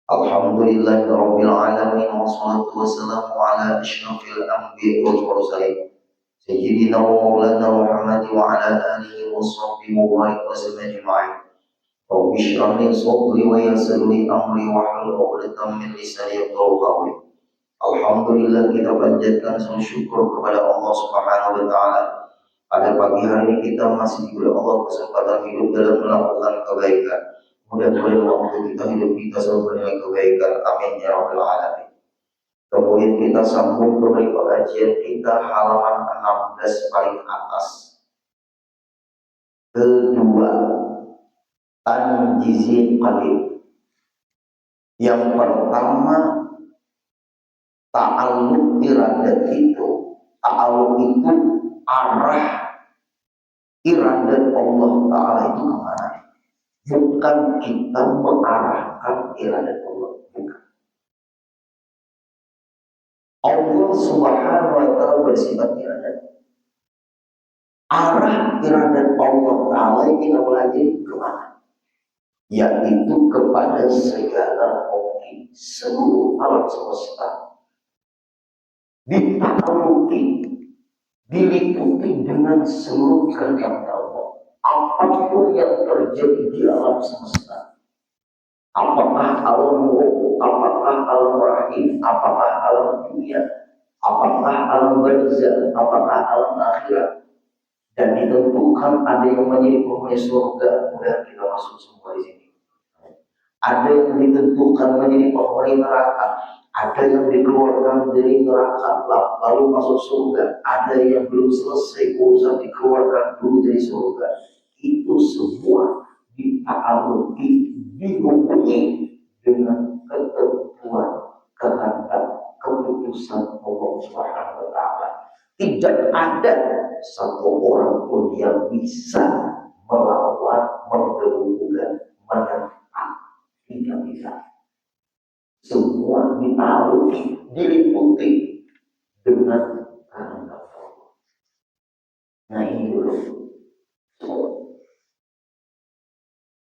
Alhamdulillahirabbil alamin wassalatu wassalamu ala asyrafil anbiya'i wal mursalin sayyidina wa maulana Muhammad wa ala alihi wa sahbihi wa barik wa sallam ajma'in. Rabbi shrah li sadri wa yassir li amri wahlul 'uqdatam min lisani yafqahu qawli. Alhamdulillah, kita panjatkan semua syukur kepada Allah Subhanahu wa taala. Pada pagi hari ini kita masih diberi Allah kesempatan hidup dalam melakukan kebaikan. Mudah-mudahan waktu kita hidup kita selalu bernilai kebaikan. Amin ya rabbal alamin. Kemudian kita sambung kembali pengajian kita halaman 16 paling atas. Kedua, tanjizil qalib. Yang pertama, ta'alluq iradat itu. Ta'alluq itu arah iradat Allah Ta'ala itu kemana? Bukan kita mengarahkan iradat Allah. Bukan. Allah Subhanahu wa Ta'ala bersifat iradat. Arah iradat Allah Ta'ala kita belajar kemana? Yaitu kepada segala mungkin seluruh alam semesta. Ditakluki, diliputi dengan seluruh kehendak Allah. Apapun yang terjadi di alam semesta, apakah alam ruh, apakah alam rahim, apakah alam dunia, apakah alam barzah, apakah alam akhirat, dan ditentukan ada yang menjadi penghuni surga, kemudian kita masuk semua di sini. Ada yang ditentukan menjadi penghuni neraka, ada yang dikeluarkan dari neraka lalu masuk surga, ada yang belum selesai urusan dikeluarkan dulu dari surga. Itu semua dita'alluqi, dihubungi dengan ketentuan kehendak keputusan Allah Subhanahu wa Ta'ala. Tidak ada satu orang pun yang bisa melawan, menggerugan, menentang. Tidak bisa. Semua dita'alluqi, diliputi dengan kehendak Allah. Nah ini dulu.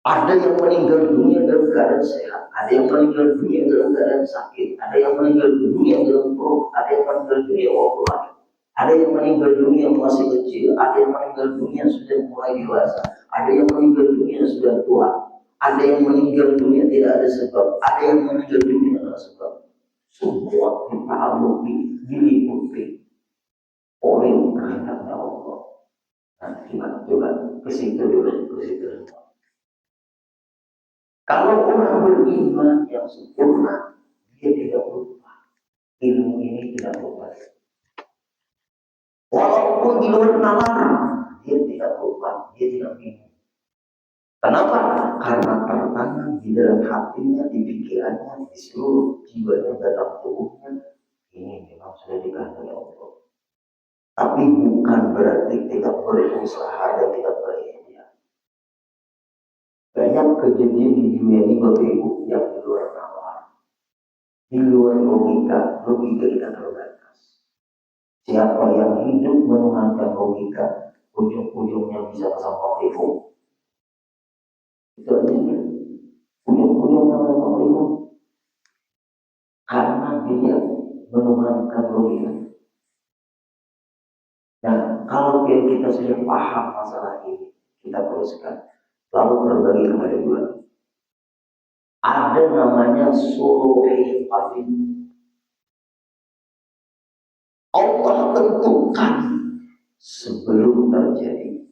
Ada yang meninggal dunia dalam keadaan sehat, ada yang meninggal dunia dalam keadaan sakit, ada yang meninggal dunia dalam perut, ada yang meninggal dunia waktu lahir, ada yang meninggal dunia masih kecil, ada yang meninggal dunia sudah mulai dewasa, ada yang meninggal dunia sudah tua, ada yang meninggal dunia tidak ada sebab, ada yang meninggal dunia ada sebab. Semua dita'alluqi, diliputi oleh kehendaknya Allah. Nah, coba ke situ dulu, ke situ dulu. Kalau orang beriman yang sempurna, dia tidak lupa. Ilmu ini tidak lupa. Walaupun di luar nalar, dia tidak lupa, dia tidak bingung. Kenapa? Karena tertanam di dalam hatinya, di pikirannya, di seluruh jiwanya, dalam tubuhnya. Ini memang sudah dikehendaki Allah. Tapi bukan berarti tidak berusaha dan tidak berikhtiar. Banyak kejadian di dunia ini Bapak Ibu yang di luar nalar, di luar logika kita terbatas. Siapa yang hidup menuhankan logika, ujung-ujungnya bisa sama ibu. Itu aja kan? Ujung-ujungnya sama ibu. Karena dia menuhankan logika. Nah, kalau kita sudah paham masalah ini, kita teruskan. Lalu berbagi kepada dua. Ada namanya suluhil qadim. Allah tentukan sebelum terjadi.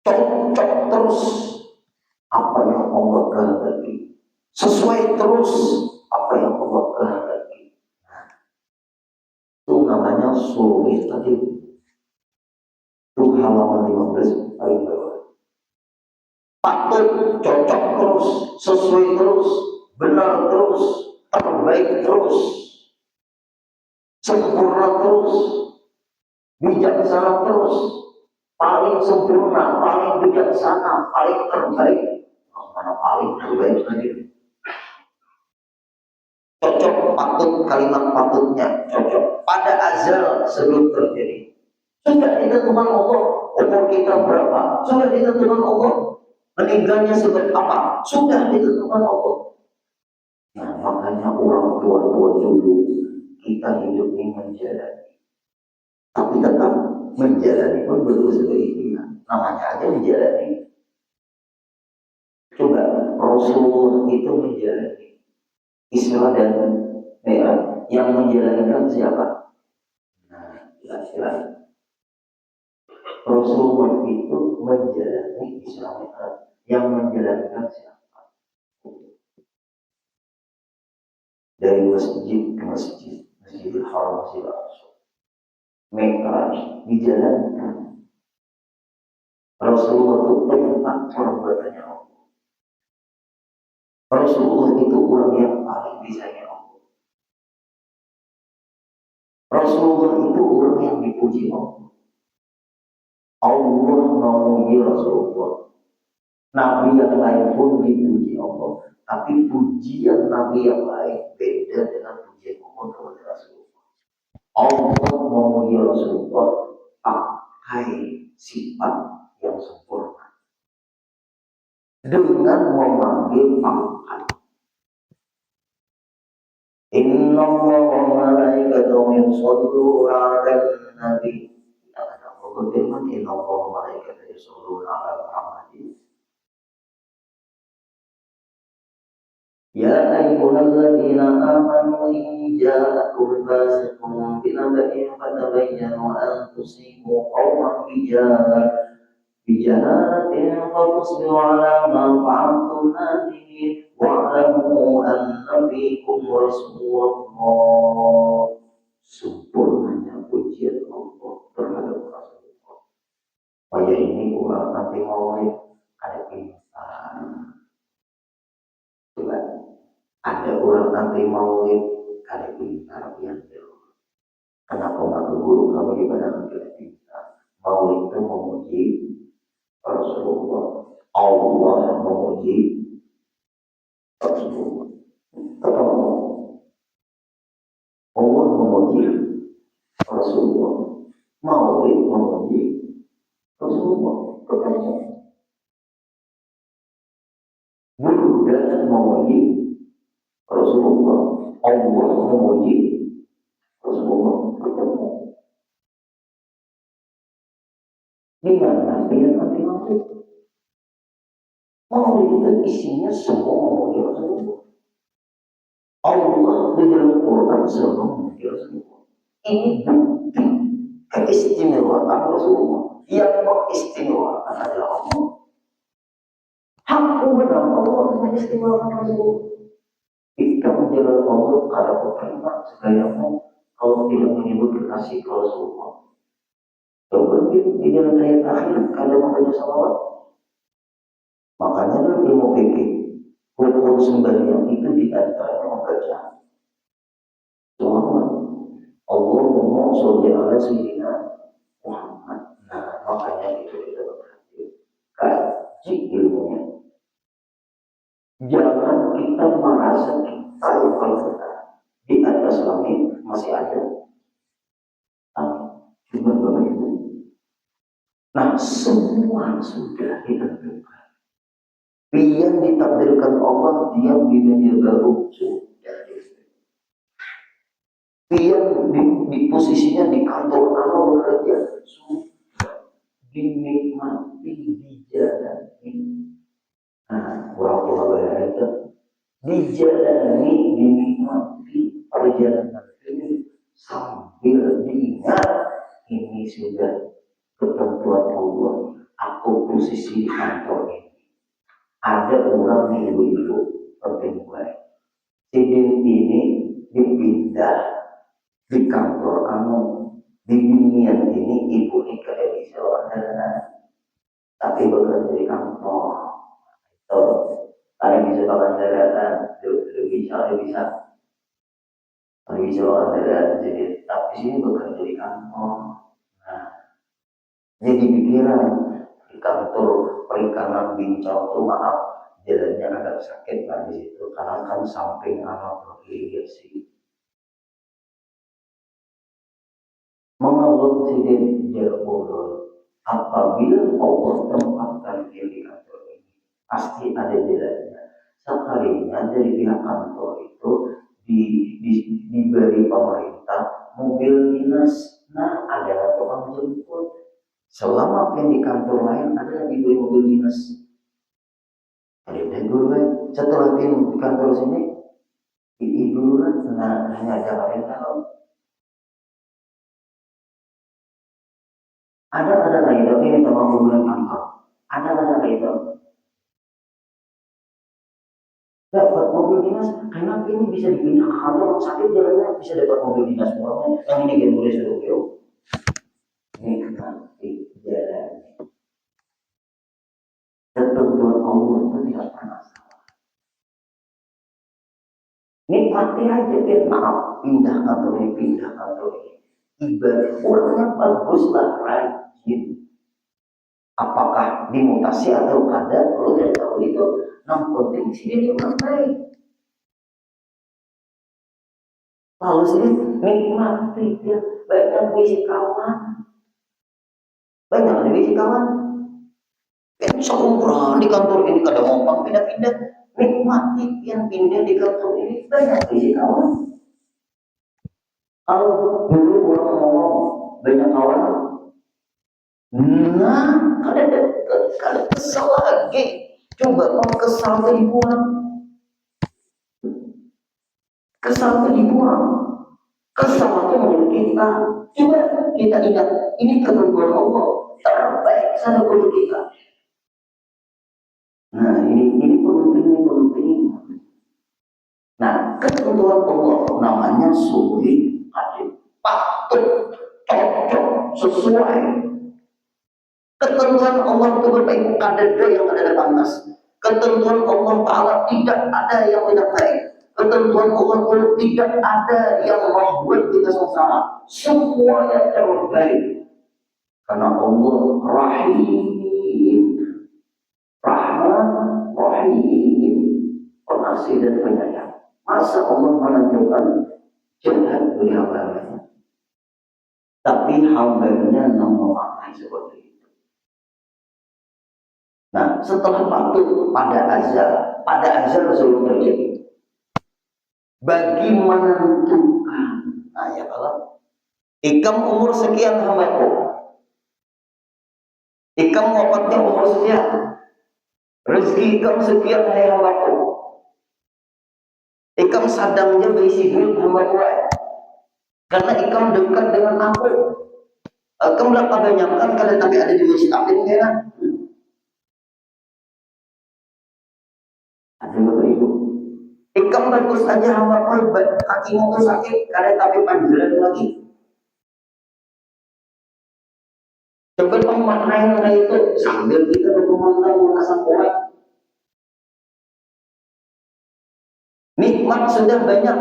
Cocok terus apa yang Allah kehendaki. Sesuai terus apa yang Allah kehendaki. Nah, itu namanya suluhil qadim. Itu halaman 15 paling bawah. Patut, cocok terus, sesuai terus, benar terus, terbaik terus, sempurna terus, bijaksana terus, paling sempurna, paling bijaksana, paling terbaik. Mana paling terbaik tadi? Cocok, patut, kalimat patutnya cocok. Pada azal sebelum terjadi. Sudah ditentukan Allah, umur kita berapa? Sudah ditentukan Allah. Meninggalnya sebab apa? Sudah ditentukan Allah. Nah, makanya orang tua-tua dulu kita hidup ini menjalani. Tapi tetap menjalani pun berusaha ikhtiar. Namanya aja menjalani. Coba Rasulullah itu menjalani Isra dan Mi'raj. Yang menjalankan siapa? Nah, jelas-jelas Rasulullah itu menjalani Isra Mi'raj. Yang menjalankan siapa? Dari masjid ke masjid, Masjidil Haram, Masjidil Aqsa. Mi'raj dijalankan. Rasulullah itu tempat perbuatannya Allah. Rasulullah itu orang yang paling bisanya Allah. Rasulullah itu orang yang dipuji Allah. Allah memuji Rasulullah. Nabi yang lain pun dipuji Allah. Tapi pujian Nabi yang lain beda dengan pujian Allah kepada Rasulullah. Allah memuji Rasulullah pakai sifat yang sempurna dengan memanggil pangkat. Inna Allah wa malaikatahu yusholluna 'alan nabi. Allah berfirman, Inna Allah wa malaikatahu yusholluna 'ala Muhammadin. Ya ayyuhalladzina amanu in ja'akum fasiqun binaba'in fatabayyanu an tusibu qauman bijahalatin fatusbihu 'ala ma fa'altum nadimin wa'lamu anna fikum Rasulullah. Sempurnanya pujian Allah terhadap Rasulullah. Supaya ini orang nanti mau ada pintar. Coba ada orang nanti mau ada pintar yang jauh. Kenapa nggak ke guru kamu dibandingkan dengan pintar? Mau itu memuji Rasulullah. Allah memuji Rasulullah. Ketemu Allah memuji Rasulullah. Maulid memuji Rasulullah. Ketemu Buddha memuji Rasulullah. Allah memuji Rasulullah. Ketemu di mana pilihan nanti Maulid? Maulid itu isinya semua memuji Rasulullah. Allah di dalam Quran selalu memuji Rasulullah. Ini bukti keistimewaan Rasulullah. Yang mengistimewakan adalah Allah. Hakku benar Allah mengistimewakan Rasulullah. Kita menjalankan Allah kada pemerintah segayamu kalau tidak menyebut kekasih Rasulullah. Coba di dalam ayat akhir kada membaca salawat. Makanya dalam ilmu fikih hukum sembahyang itu di antara membaca salawat. Allah ngomong sallallahu alaihi Muhammad. Nah, makanya itu kita berhati kaji ilmunya. Jangan kita merasa kita yang paling benar. Di atas langit masih ada angin. Cuma Bapak Ibu. Nah, semua sudah ditentukan. Yang ditakdirkan Allah dia di dunia baru sudah yang di posisinya di kantor Allah bekerja sudah dinikmati dijalani. Nah, orang tua itu dijalani dinikmati perjalanan ini sambil diingat ini sudah ketentuan Allah. Aku posisi di kantor ini. Ada orang ibu-ibu penting baik. Sidin ini dipindah di kantor kamu di dunia ini ibu ini kada bisa tapi bekerja di kantor itu ada bisa kendaraan bisa kendaraan jadi tapi sini bekerja di kantor. Nah, jadi pikiran di kantor perikanan Bincang tuh maaf jalannya agak sakit lah di situ karena kan samping anak beririgasi. Mengalun sidin jauh apabila Allah tempatkan dia di kantor ini pasti ada jalannya. Sekalinya dari pihak kantor itu di, diberi pemerintah mobil dinas. Nah, ada tukang jemput. Selama yang di kantor lain ada diberi mobil dinas. Ada dulu setelah di kantor sini, ini dulu nah hanya ada yang tahu. Ada lagi tapi ini teman mobil kantor. Ada lagi dapat mobil dinas, karena ini bisa dipindah ke kantor sakit jalannya bisa dapat mobil dinas semuanya. Yang ini kan boleh suruh nikmati jalan. Ketentuan Allah itu tidak pernah salah. Nikmati aja kan, maaf pindah kantor ini. Ibadah orangnya baguslah rajin. Apakah dimutasi atau kada, kalau tidak tahu itu. Yang penting sih dia orang baik. Lalu sih nikmati dia banyak visi kawan. Banyak visi kawan. Kan seumuran di kantor ini kada mau pindah-pindah. Nikmati yang pindah di kantor ini banyak visi kawan. Kalau dulu orang ngomong banyak kawan, nah kada kesal lagi. Coba kalau kesal dibuang. Kesal dibuang. Kesalahan menurut kita. Coba kita ingat, ini ketentuan Allah terbaik sana untuk kita. Nah ini penting. Nah ketentuan Allah namanya sulit, adil, patut, cocok, sesuai. Ketentuan Allah itu berbaik, bukan ada yang ada pantas. Ketentuan Allah Ta'ala tidak ada yang tidak baik. Ketentuan Allah Ta'ala tidak ada yang membuat kita sengsara. Semuanya terbaik. Karena Allah Rahim, Rahman, Rahim, pengasih dan penyayang. Masa Allah menentukan jahat bagi hambanya, tapi hambanya memaknai seperti itu. Nah, setelah patuh pada azal sebelum terjadi. Bagi menentukan, nah ya kalau ikam umur sekian hambaku, ikam wafatnya umur sekian, rezeki ikam sekian hai hambaku, ikam sadangnya berisi duit hambaku, karena ikam dekat dengan aku. Ikam lah kebanyakan kalau tapi ada di masjid amin kan? Ada beberapa itu. Ikam bagus aja hambaku, kakimu tuh sakit, kalau tapi panjalan lagi. Coba pemaknaan itu sambil kita berkomentar merasa kuat. Nikmat sudah banyak,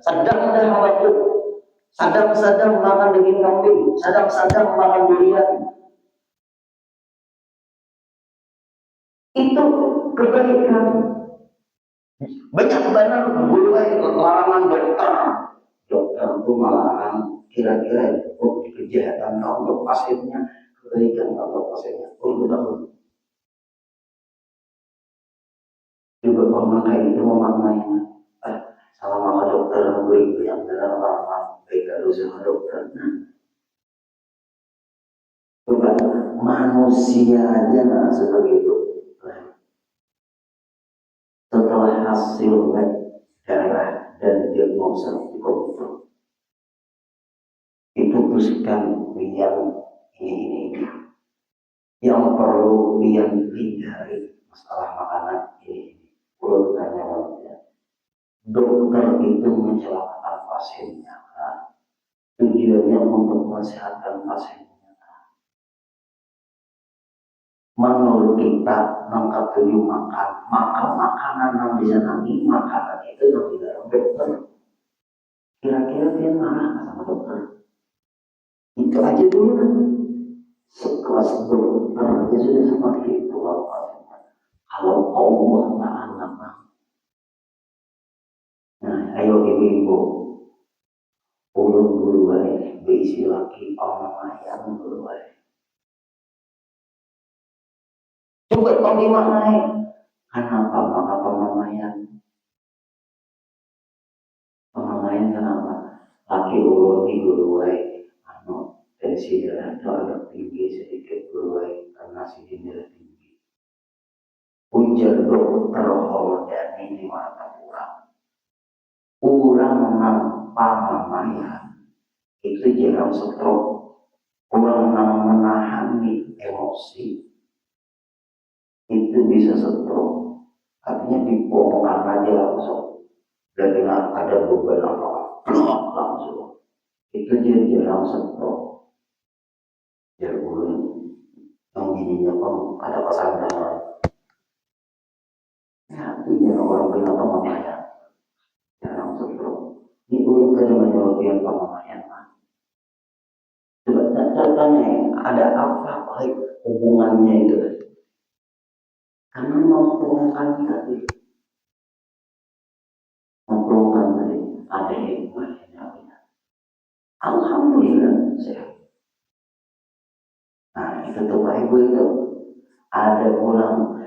sedang dah hambaku, sedang makan daging kambing, sedang makan durian. Itu kebaikan. Banyak benar mulai larangan dokter itu melarang kira-kira kejahatan untuk pasiennya, kebaikan untuk pasiennya. Betul. Juga pemakai itu memaknainya. Sama maka dokter memberi yang benar lama baik harus sama dokter. Coba manusia aja nah seperti itu. Setelah hasil darah dan diagnosa di komputer, diputuskan ini yang perlu yang hindari masalah makanan ini. Urutannya dokter itu mencelakakan pasiennya, tujuannya untuk mensehatkan pasiennya. Menurut kita nangkap tujuh makan, maka makanan yang bisa nanti makanan itu yang tidak dokter. Kira-kira dia marah sama dokter? Itu aja dulu. Sekelas dokter aja sudah seperti itu. Kalau Allah Ta'ala, nah ayo ibu-ibu, ulun guluai, beisi laki orang yang guluai. Coba kau dimaknai, kenapa maka pemamayan? laki ulun di guluai tensi darah itu agak tinggi sedikit guluai karena si darah tinggi. Ujar dokter Holdani di Martapura, urang nang pamamayan itu jarang stroke, urang nang menahani emosi itu bisa stroke. Artinya dipongkan aja langsung, dan ada beban apa blok langsung. Itu jadi jarang stroke. Jadi ulun yang bininya pun ada pasangan. Ya, itu orang bilang pamamayan jarang stroke. Ini ulun kada menyebutkan pamamayan. Coba tanya, ada apa baik hubungannya itu? Karena memperlukan tadi, memperlukan tadi ada hikmahnya. Alhamdulillah sehat. Nah itu tuh Pak Ibu itu ada pulang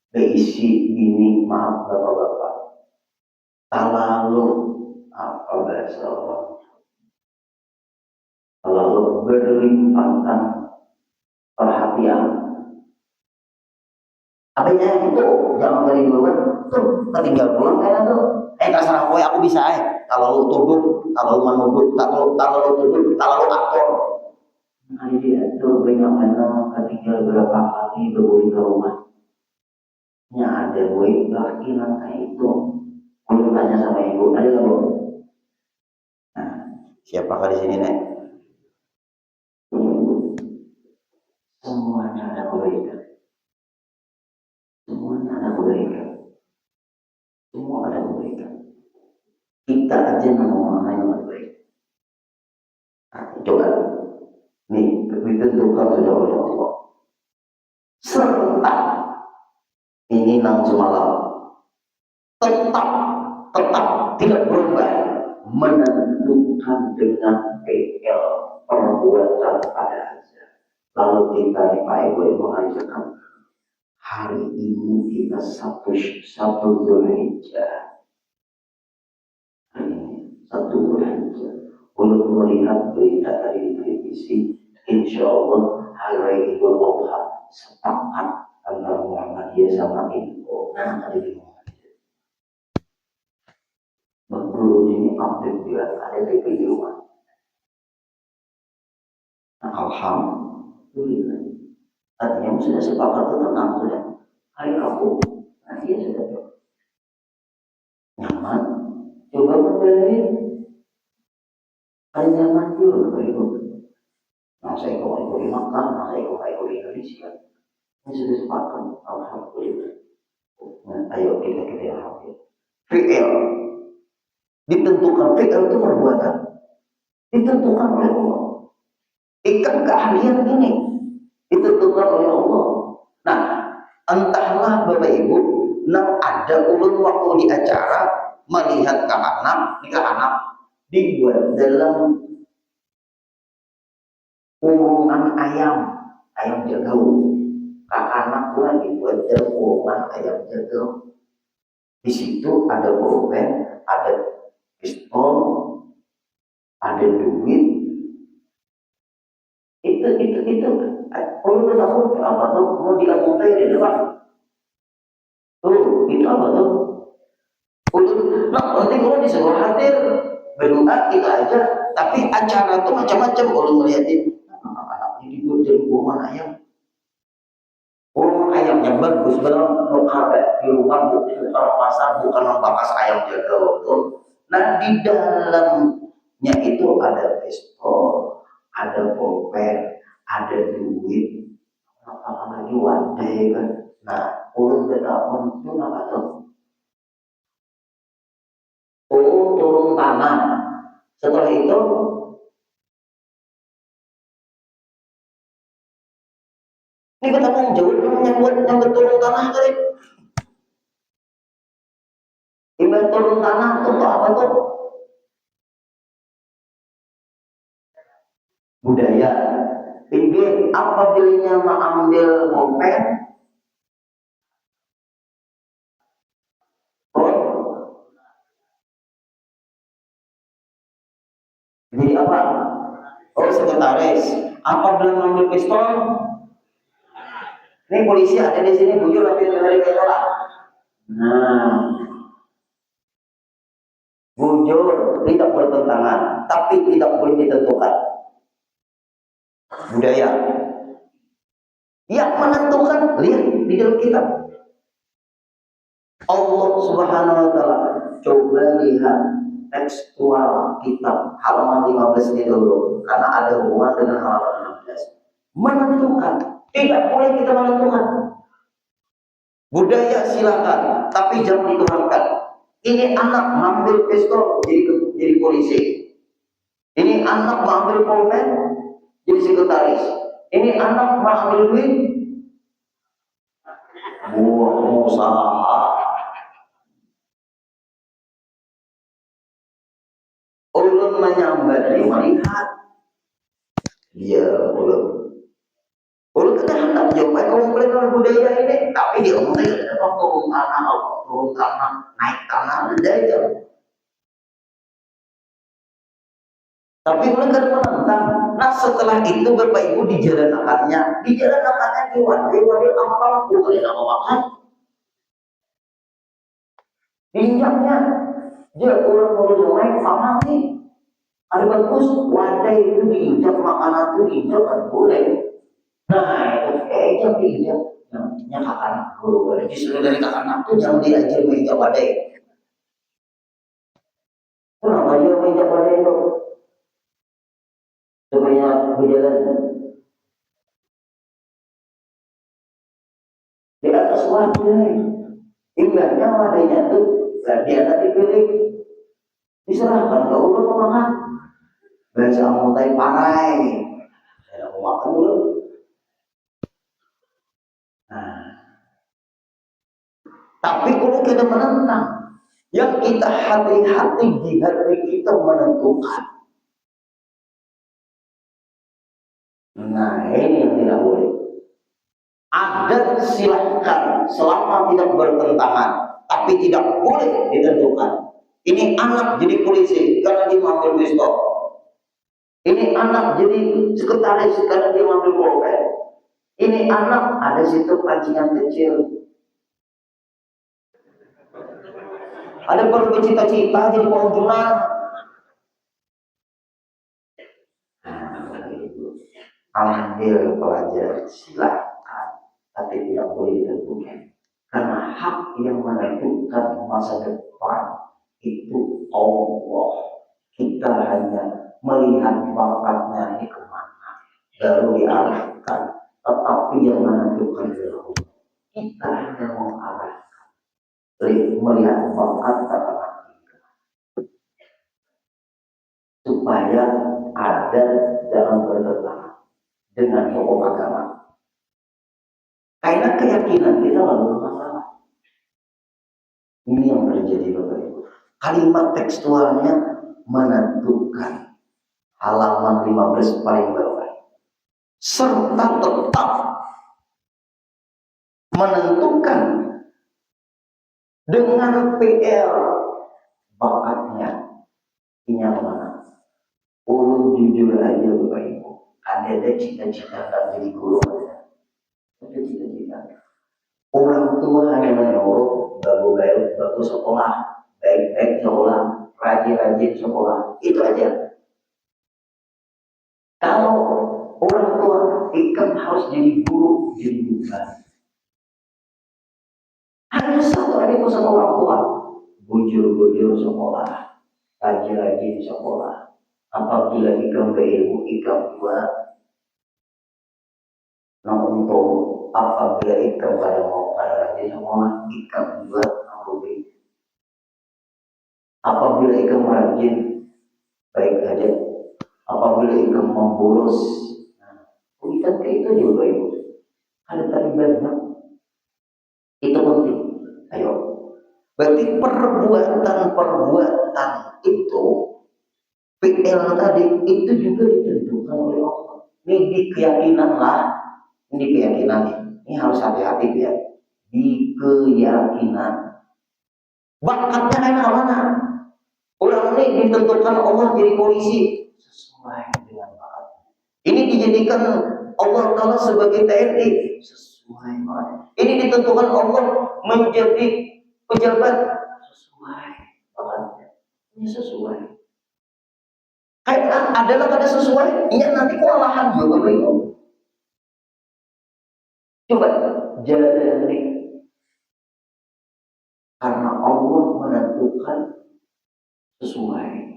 berisi bini, maaf bapak-bapak, terlalu apa bahasa Allah, terlalu berlimpahkan perhatian. Apanya itu jangan dari duluan tuh ketinggal pulang kayak tuh. Terserah gue, aku bisa kalau lu tuduh, kalau lu menuduh, kalau lu tuduh, kalau lu atur. Nah dia tuh banyak mana ketinggal berapa kali berbalik ke rumah. Nya ada gue laki kayak itu. Kalau tanya sama ibu, ada nggak bu? Nah, siapakah di sini nek? Semuanya ada kebaikan. Semuanya ada kebaikan. Semua ada kebaikan. Kita aja ngomong yang lebih baik. Nah, coba nih ditentukan sudah oleh Allah. Serta ini nang semalam tetap tidak berubah menentukan dengan PL perbuatan pada hasil. Lalu kita di Pak Ibu mengatakan hari ini kita satu Dzulhijjah. Satu Dzulhijjah. Untuk melihat berita tadi di televisi, insya Allah hari Idul Adha sepakat antara Muhammadiyah sama Info. Nah, ada di Muhammadiyah. Guru ini update dia ada TV di rumah. Nah, alhamdulillah. Artinya sudah sepakat itu tenang sudah. Hari Rabu, nah dia sudah nyaman. Coba membeli hari nyaman juga Ibu. Nah saya kau ikut di Makkah, nah saya kau ikut di Indonesia. Ini sudah sepakat, alhamdulillah. Nah, ayo kita alhamdulillah. VL ditentukan, VL itu perbuatan ditentukan oleh Allah. Ikan keahlian ini ditentukan oleh Allah. Nah, entahlah Bapak Ibu, nang ada ulun waktu di acara melihat ke anak dibuat dalam kurungan ayam jago. Anak pula dibuat dalam kurungan ayam jago. Di situ ada pulpen, ada pistol, ada duit. Itu. Kalau tahu apa tuh mau diamontai di depan. Tuh, itu apa tuh? Nah, penting kalau disuruh hadir berdoa kita aja. Tapi acara tuh macam-macam kalau melihatin anak-anak ini dibuat dari kurungan ayam. Kurungan ayamnya bagus banget, mau di rumah bukan pasar, bukan membahas ayam jaga betul. Nah di dalamnya itu ada pistol, ada pulpen, ada duit, apalagi wadai kan. Nah ulun berdaun itu apa tuh? Turun tanah. Setelah itu ini bertanggung jawab yang berturun tanah kali. Ibarat turun tanah itu apa tuh? Budaya. Tinggi apabila mengambil pulpen, Jadi apa? Oh, sekretaris. Apa belum ngambil pistol? Ini polisi ada di sini, bujur tapi dari tolak. Nah, bujur tidak bertentangan, tapi tidak boleh ditentukan. Budaya yang menentukan, lihat di dalam kitab Allah Subhanahu wa taala. Coba lihat tekstual kitab halaman 15 ini dulu, karena ada hubungan dengan halaman 16. Menentukan, tidak boleh kita menentukan. Budaya silakan, tapi jangan dituhankan. Ini anak mengambil pistol jadi polisi. Ini anak mengambil pulpen jadi sekretaris. Ini anak mengambil duit buah usaha. Ulun menyambat melihat dia ulun kena hendak jawab komplain budaya ini, tapi dia ngomongnya turun tanah, naik tanah, aja. Tapi ulun kan menentang. Nah setelah itu Bapak Ibu di jalan akarnya diwadi apa bukan apa makan. Injaknya dia orang mau naik sama nih. Ada bagus wadah itu diinjak, makanan itu diinjak kan boleh. Nah itu injak diinjak, yang kakak anak guru justru dari kakak anak itu jangan diajar menginjak wadah. Kenapa dia menginjak wadah itu? Supaya berjalan di atas wadah. Indahnya wadahnya tuh dia tadi pilih diserahkan ke ulun pemakan. Biasa mau tay parai, saya mau makan dulu. Nah, tapi kalau kita menentang, yang kita hati-hati di hati kita menentukan. Nah ini yang tidak boleh. Adat silahkan selama tidak bertentangan, tapi tidak boleh ditentukan. Ini anak jadi polisi karena dia mengambil pistol. Ini anak jadi sekretaris karena dia mengambil pulpen. Ini anak ada situ pancingan kecil. Ada perlu bercita-cita jadi pohon jurnal. Ambil pelajaran silahkan, tapi tidak boleh ditentukan. Karena hak yang menentukan masa depan itu Allah. Kita hanya melihat bakatnya ini kemana, baru diarahkan. Tetapi yang menentukan Allah. Kita hanya mengarahkan, melihat bakat kata supaya ada dalam bertentangan dengan hukum agama. Karena keyakinan kita lalu masalah. Ini yang terjadi Bapak Ibu. Kalimat tekstualnya menentukan halaman 15 paling bawah. Serta tetap menentukan dengan PL bakatnya kenyamanan. Jujur aja Bapak Ibu, ada cita-cita tak jadi guru, ada cita-cita. Orang tua hanya menurut bagus sekolah, baik-baik sekolah, rajin-rajin sekolah, itu aja. Kalau orang tua ikan harus jadi guru, jadi bukan. Hanya satu aja pesan orang tua, bujur-bujur sekolah, rajin-rajin sekolah. Apabila ikan berilmu, ikan buat. Namun apabila ikan pada mau rajin sekolah, ikan buat namun apabila ikan rajin, baik aja. Apabila ikan memboros, ikan kayak itu juga Ibu. Ada tadi banyak. Itu penting. Ayo. Berarti perbuatan itu PL tadi itu juga ditentukan oleh Allah. Ini di keyakinan lah. Ini keyakinan. Ini harus hati-hati ya. Di keyakinan. Bakatnya kayak mana? Orang ini ditentukan Allah jadi polisi. dijadikan Allah Ta'ala sebagai TNI, sesuai banget. Ini ditentukan Allah menjadi pejabat, sesuai banget. Ini sesuai. Kayak adalah kada sesuai, ya nanti kewalahan juga Bapak Ibu. Coba jalani, karena Allah menentukan sesuai.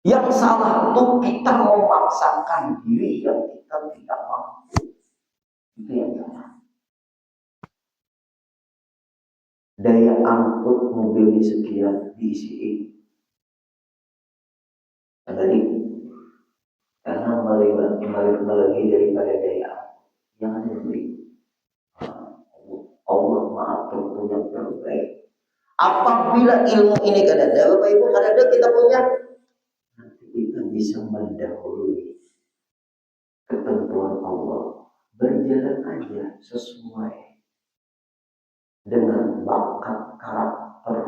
Yang salah itu kita memaksakan diri yang kita tidak mampu. Itu yang salah. Daya angkut mobil sekian diisi. Tadi karena melebihi daripada daya yang ada di Allah Maha punya terbaik. Apabila ilmu ini kada ada, Bapak Ibu, kada ada kita punya, nanti kita bisa mendahului ketentuan Allah. Berjalan aja sesuai dengan bakat karakter,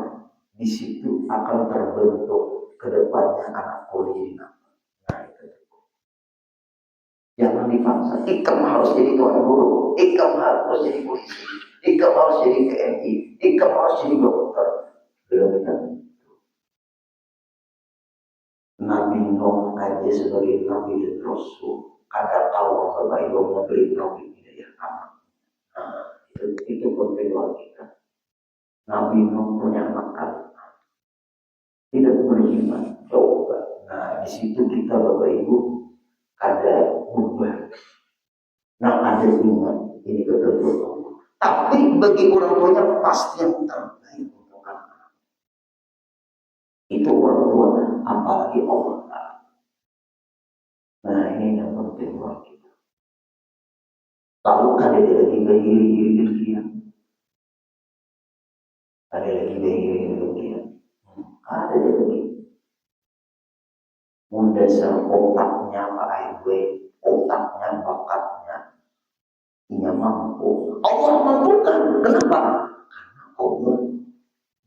di situ akan terbentuk kedepannya anak kuliah. Nah, itu. Jangan dipaksa. Ikam harus jadi tuan guru, ikam harus jadi polisi, ikam harus jadi TNI, ikam harus jadi dokter. Belum tentu. Nabi Nuh aja sebagai Nabi dan Rasul, kada tahu Bapak Ibu memberi Nabi hidayah anak. Nah, itu penting buat kita. Nabi Nuh punya anak tidak beriman, coba. Nah, di situ kita Bapak Ibu ada ubah. Nah, ada ingat ini ketentuan Allah. Tapi bagi orang tuanya pasti yang terbaik untuk anak. Itu orang tua, apalagi Allah. Nah, ini yang penting buat kita. Lalu ada lagi gaya-gaya demikian. Ada lagi gaya-gaya demikian. Ada lagi. Mendasar otaknya Pak RW, otaknya bakatnya, ia mampu. Allah mampukan. Kenapa? Karena Allah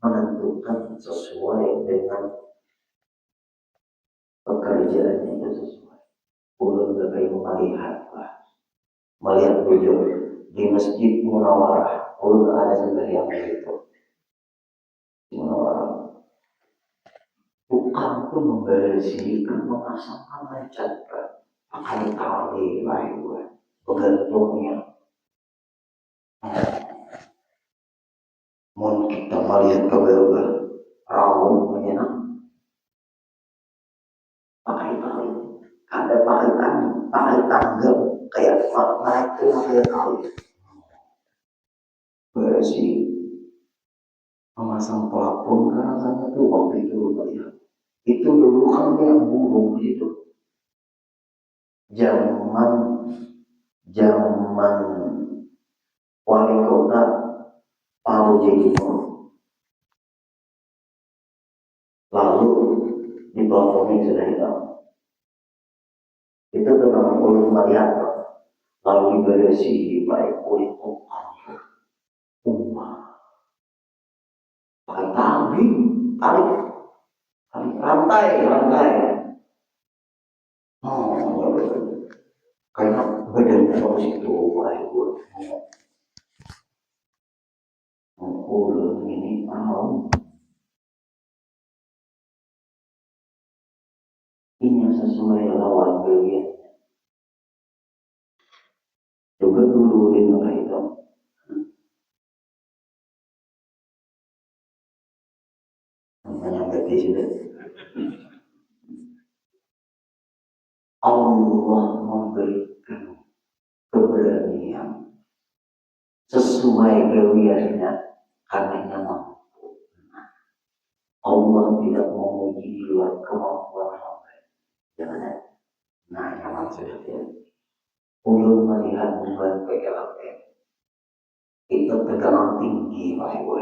menentukan sesuai dengan pekerjaannya itu sesuai. Ulun Bapak Ibu melihat beliau di Masjid Munawarah. Ulun ada sembahyang itu di Munawarah. Tukang itu membersihkan, memasangkan, mencatkan, pakai tali lain begantungnya. Mau kita melihat ke bawah, rawon menyenang, pakai tali, ada pakai tangga, kayak naik ke pakai tali, bersih, memasang pelapon. Rasanya tuh waktu itu melihat, itu dulu kan yang burung gitu, zaman wali kota Palu Jegimo. Lalu di pelapon sudah hilang. Itu teman ulun melihat, lalu diberesi baik kulit kokang, pakai tali rantai. Karena badannya harus itu baik ulun ini ini sesuai lawan beliau. Coba dulu ini itu. Namanya berarti sudah. Allah memberikan keberanian sesuai gawiannya karena mampu. Allah tidak menguji di luar kemampuan hamba. Jangan. Nah, yang maksudnya ulun melihat membuat PLN itu tegangan tinggi, Pak Ibu.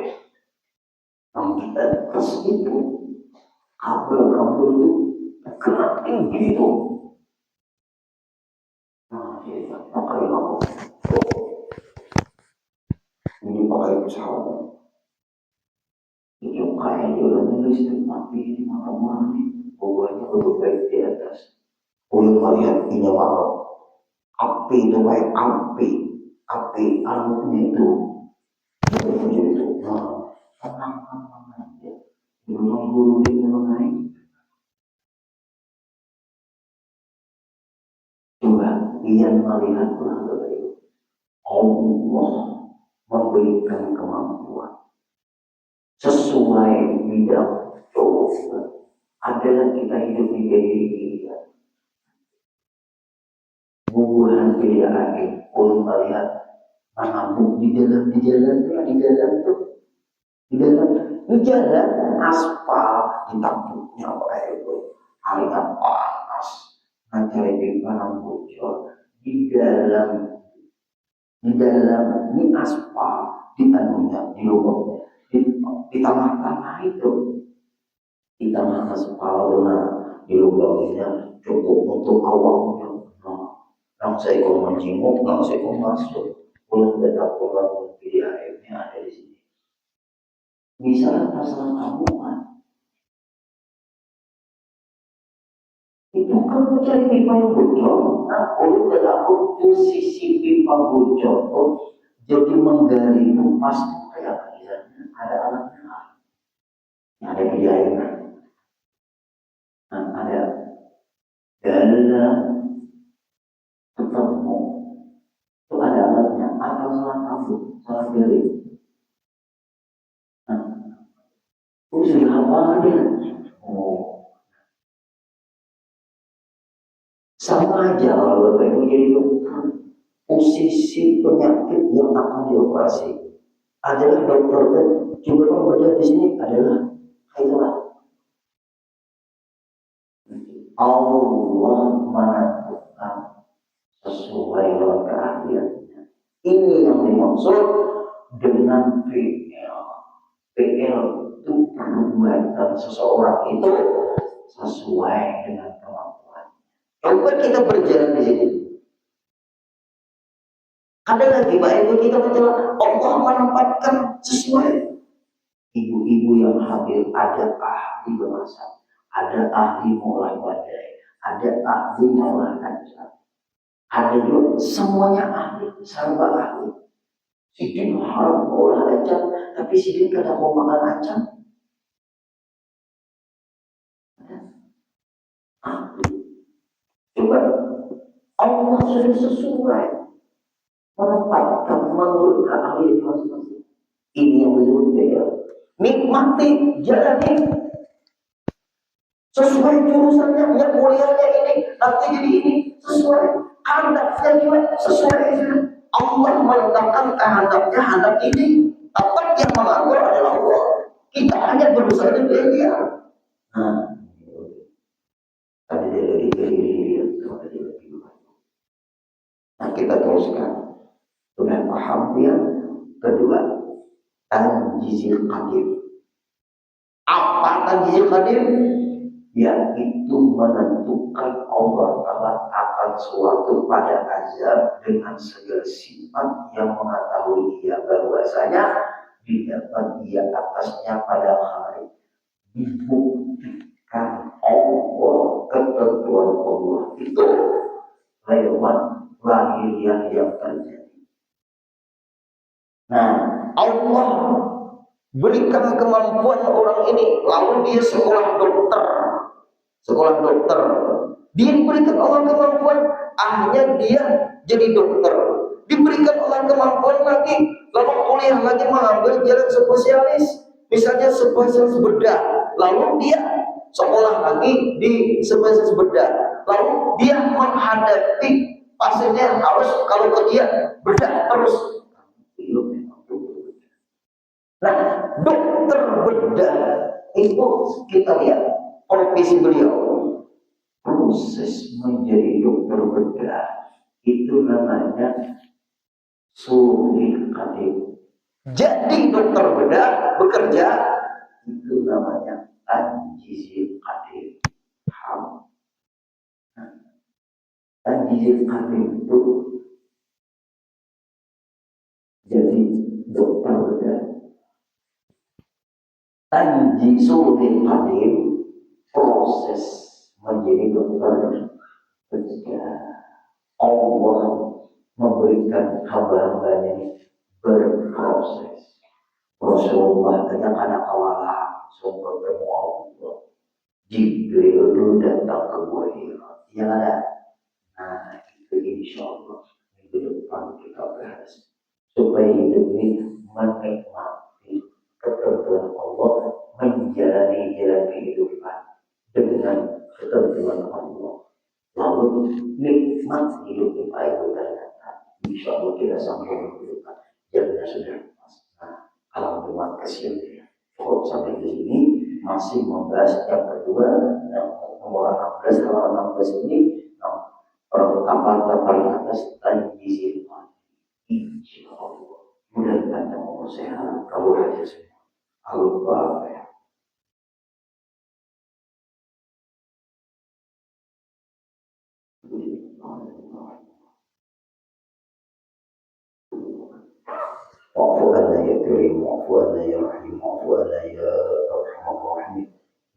Yang kita terus itu kabel itu tegangan tinggi itu. Nah, pakai apa? Ini pakai pesawat. Ini kayak jalan listrik mati ini malam-malam nih. Bawahnya udah baik di atas. Ulun melihat ini malam Api itu kayak api anunya itu tenang aja. Belum guru ini mengenai. Coba lihat melihat Allah memberikan kemampuan sesuai bidang coba adalah kita hidup di diri bubuhan pilihan pun melihat mengamuk di dalam aspal ditampuknya air hari panas mencari pimpanan bocor di dalam ini aspal di anunya di lubangnya di tengah-tengah itu di tengah aspal di lubangnya cukup untuk awalnya langsung saya menjenguk langsung saya masuk belum tetap orang PDAM-nya ada di sini bisa masalah tabungan itu kan mencari pipa yang bocor nah oleh tetap posisi pipa bocor tuh jadi menggali itu pasti kayak misalnya ada alatnya ada PDAM nah ada dalam ketemu itu ada alatnya atau salah tabung salah gali sudah apa dia sama aja kalau Bapak Ibu jadi dokter posisi penyakit yang akan dioperasi adalah dokter dan juga pembedah di sini adalah itulah Allah menentukan sesuai dengan keahliannya. Ini yang dimaksud dengan PL itu perbuatan seseorang itu sesuai dengan kemampuan. Coba kita berjalan di sini. Ada lagi Pak Ibu kita betul Allah menempatkan sesuai. Ibu-ibu yang hadir ada ahli bahasa, ada ahli mulai badai, ada ahli mulai kaca, ada juga semuanya ahli, serba ahli. Sidin harus olah acam, tapi Sidin kadang mau makan acam. Coba Allah sudah sesuai menempatkan menurut ahli masing-masing. Ini yang disebut beda. Nikmati, jalani sesuai jurusannya, yang kuliahnya ini, nanti jadi ini sesuai kehendaknya juga sesuai ini. Allah meletakkan kehendaknya hendak ini. Apa yang mengatur adalah Allah. Kita hanya berusaha dengan dia. Tadi dia nah kita teruskan dengan paham yang kedua tanjizil qadir. Apa tanjizil qadir? Yaitu menentukan Allah Ta'ala akan suatu pada azab dengan segala sifat yang mengetahui ia bahwasanya didapat dia atasnya pada hari dibuktikan Allah ketentuan Allah itu lewat lahiriah yang terjadi. Nah Allah berikan kemampuan orang ini lalu dia sekolah dokter dia diberikan Allah kemampuan akhirnya dia jadi dokter diberikan Allah kemampuan lagi lalu kuliah lagi mengambil jalan spesialis misalnya spesialis bedah lalu dia sekolah lagi di spesialis bedah lalu dia menghadapi pasiennya harus kalau ke dia bedah terus. Nah dokter bedah itu kita lihat profesi beliau proses menjadi dokter bedah itu namanya sulhi qadir. Jadi dokter bedah bekerja itu namanya tanjizil qadir. Tanjizil qadir itu jadi dokter bedah. Tanjizil qadir proses menjadi dokter bedah. Allah memberikan hamba-hambanya ini berproses. Rasulullah kadang-kadang awal langsung ketemu Allah. Jibril itu datang ke Hira. Yang ada, nah itu insya Allah minggu depan kita bahas. Supaya hidup ini menikmati ketentuan Allah, menjalani jalan kehidupan dengan ketentuan Allah. Lalu nikmat hidup kita itu ternyata insya Allah kita sambung kehidupan jalannya sudah pas. Nah, alhamdulillah kesian cukup sampai di sini masih membahas yang kedua yang nomor 16 halaman 16 ini kapal atas dan gizi insya Allah mudah-mudahan Allah sehat kalau aja semua Allah ya. واعف عنا يا كريم واعف عنا يا رحيم واعف عنا يا ارحم الراحمين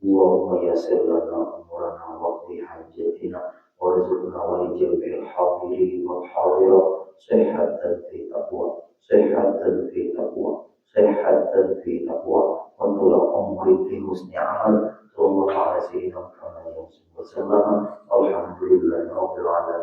اللهم يسر لنا امورنا واقضي حاجتنا وارزقنا ولجميع الحاضرين والحاضرات صحة في تقوى صحة في تقوى صحة في تقوى وطول عمر في حسن عمل صلى الله على سيدنا محمد وسلم والحمد لله رب العالمين.